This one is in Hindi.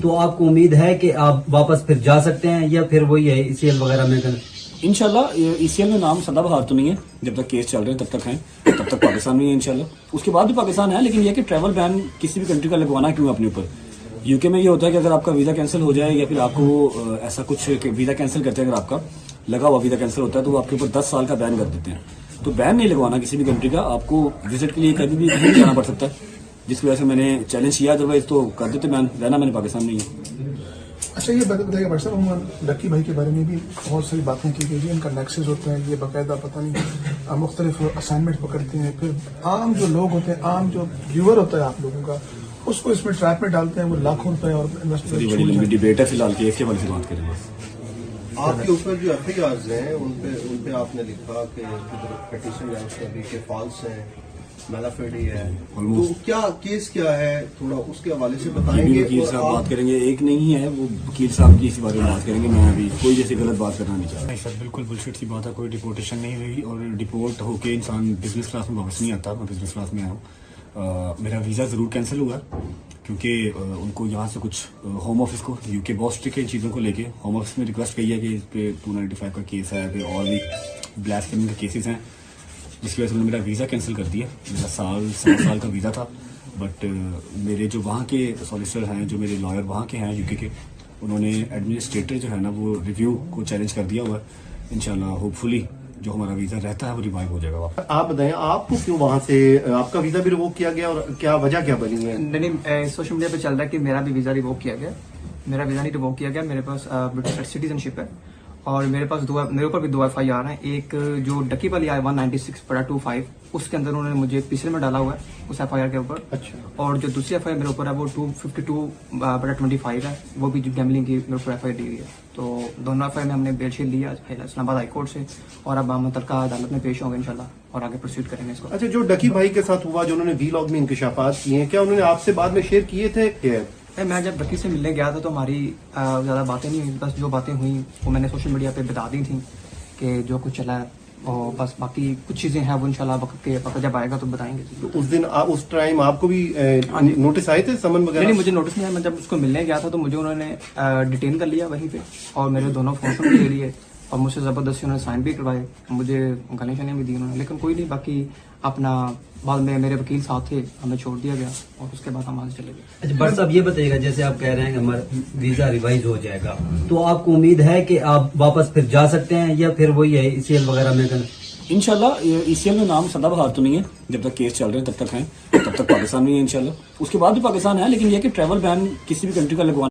तो आपको उम्मीद है कि आप वापस फिर जा सकते हैं या फिर वही है ईसीएल वगैरह में कर? इंशाल्लाह ईसीएल में नाम सदाबहार तो नहीं है, जब तक केस चल रहे हैं तब तक हैं, तब तक पाकिस्तान में है इंशाल्लाह। उसके बाद भी पाकिस्तान है, लेकिन यह कि ट्रैवल बैन किसी भी कंट्री का लगवाना क्यों अपने ऊपर। यूके में ये होता है कि अगर आपका वीजा कैंसिल हो जाए या फिर आपको वो ऐसा कुछ वीजा कैंसिल करते हैं, अगर आपका लगा हुआ वीजा कैंसिल होता है तो वो आपके ऊपर 10 साल का बैन कर देते हैं। तो बैन नहीं लगवाना किसी भी कंट्री का, आपको विजिट के लिए कभी भी कहीं जाना पड़ सकता है, जिसकी वजह से मैंने चैलेंज किया, अदरवाइज तो कर देते बैन, रहना मैंने पाकिस्तान में ही है। अच्छा, ये बताइएगा भाई साहब, हम लक्की भाई के बारे में भी बहुत सारी बातें की गई, इनका नेक्सस होता है, ये बाकायदा पता नहीं मुख्तलिफ असाइनमेंट पकड़ते हैं, फिर आम जो लोग होते हैं, आम जो व्यूअर होता है आप लोगों का, उसको इसमें ट्रैप में डालते हैं, वो लाखों रुपए और इन्वेस्टमेंट डिबेट है फिलहाल की, इसके बारे में बात करेंगे। आपके ऊपर जो एफआईआर्स हैं उन पे आपने लिखा कि पिटीशन है उसमें भी कि फॉल्स है, मैलाफेडी है, तो क्या केस क्या है, थोड़ा उसके हवाले से बताएंगे। वकील साहब बात करेंगे, एक नहीं है वो वकील साहब की इसी बारे में बात करेंगे। मैं अभी कोई जैसी गलत बात करना नहीं चाहता। नहीं सर, बिल्कुल बुलशिट सी बात है, कोई डिपोर्टेशन नहीं हुई और डिपोर्ट होके इंसान बिजनेस क्लास में वापस नहीं आता। मैं बिजनेस क्लास में आया हूँ। मेरा वीज़ा ज़रूर कैंसिल हुआ क्योंकि उनको यहाँ से कुछ होम ऑफिस को, यूके बहुत स्ट्रिक्ट है इन चीज़ों को लेके। होम ऑफिस में रिक्वेस्ट की है कि इस पे 295 का केस है, पे और भी ब्लैस्फेमी के केसेस हैं, जिसकी वजह से उन्होंने मेरा वीज़ा कैंसिल कर दिया। मेरा 7 साल का वीज़ा था, बट मेरे जो वहाँ के सॉलिसिटर हैं, जो मेरे लॉयर वहाँ के हैं यूके के, उन्होंने एडमिनिस्ट्रेटर जो है ना वो रिव्यू को चैलेंज कर दिया हुआ है। इंशाल्लाह होपफुली जो हमारा वीज़ा रहता है वो रिवाइव हो जाएगा वापस। आप बताएं, आपको क्यों वहाँ से आपका वीजा भी रिवोक किया गया और क्या वजह क्या बनी है? नहीं, सोशल मीडिया पे चल रहा है कि मेरा भी वीजा रिवोक किया गया। मेरा वीजा नहीं रिवोक किया गया, मेरे पास ब्रिटिश सिटीजनशिप है और मेरे ऊपर भी 2 FIR हैं। एक जो डकी वाली आई 196/25, उसके अंदर उन्होंने मुझे पिछले में डाला हुआ है उस FIR के ऊपर। अच्छा। और जो दूसरी FIR मेरे ऊपर है वो 252/25 है, वो भी गैम्बलिंग की मेरे ऊपर FIR दी हुई है। तो दोनों FIR में हमने बेल शीट ली है इस्लामाबाद हाई कोर्ट से और अब हम मुतल्लिका अदालत में पेश होंगे इंशाल्लाह और आगे प्रोसीड करेंगे इसको। अच्छा, जो डकी भाई के साथ हुआ, जो उन्होंने वीलॉग में इंकशाफात किए हैं, क्या उन्होंने आपसे बाद में शेयर किए थे? मैं जब डकी से मिलने गया था तो हमारी ज़्यादा बातें नहीं हुई, बस जो बातें हुई वो मैंने सोशल मीडिया पे बता दी थी कि जो कुछ चला है, और बस बाकी कुछ चीज़ें हैं वो इंशाल्लाह वक्त जब आएगा तो बताएंगे। तो उस टाइम आपको भी नोटिस आए थे, समन वगैरह? नहीं, मुझे नोटिस नहीं आया। मैं जब उसको मिलने गया था तो मुझे उन्होंने डिटेन कर लिया वहीं पे और मेरे दोनों फोन ले लिए और मुझसे ज़बरदस्ती उन्होंने साइन भी करवाए, मुझे गालियाँ शालियाँ भी दी उन्होंने, लेकिन कोई नहीं। बाकी अपना बाद में मेरे वकील साथ थे, हमें छोड़ दिया गया और उसके बाद हम वहाँ से चले गए। अच्छा बट साहब ये बताइएगा, जैसे आप कह रहे हैं कि हमारा वीजा रिवाइज हो जाएगा, तो आपको उम्मीद है कि आप वापस फिर जा सकते हैं या फिर वही है ईसीएल वगैरह में कर? इंशाल्लाह ईसीएल में नाम सदाबहार तो नहीं है, जब तक केस चल रहे हैं तब तक हैं, तब तक पाकिस्तान में ही है इंशाल्लाह। उसके बाद भी पाकिस्तान है, लेकिन यह कि ट्रैवल बैन किसी भी कंट्री का लगवाना